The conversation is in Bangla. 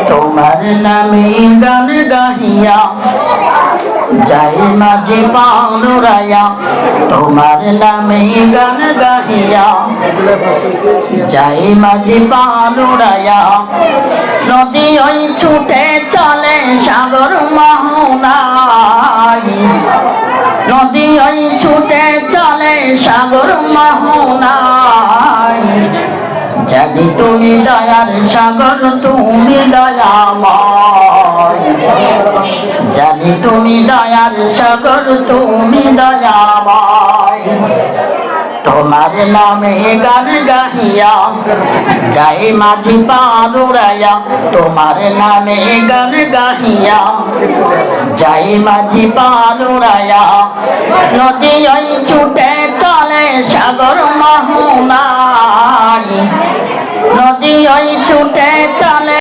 তোমার নামে গান গাহিয়া যাই মাঝি পানুরায়া, তোমার নামে গান গাহিয়া যাই মাঝি পানুরায়া। নদী ওই ছুটে চলে সাগর মোহনায়, নদী ওই ছুটে চলে সাগর মোহনায়। জানি তুমি দয়ার সাগর, তুমি দয়াময়, জানি তুমি দয়ার সাগর, তুমি দয়াময়। তোমার নামে গান গাহিয়া যাই মাঝি পানুরায়া, তোমার নামে গান গাহিয়া যাই মাঝি পানুরায়া। নদী ওই ছুটে চলে সাগর মোহনায়, নদী ওই ছুটে চলে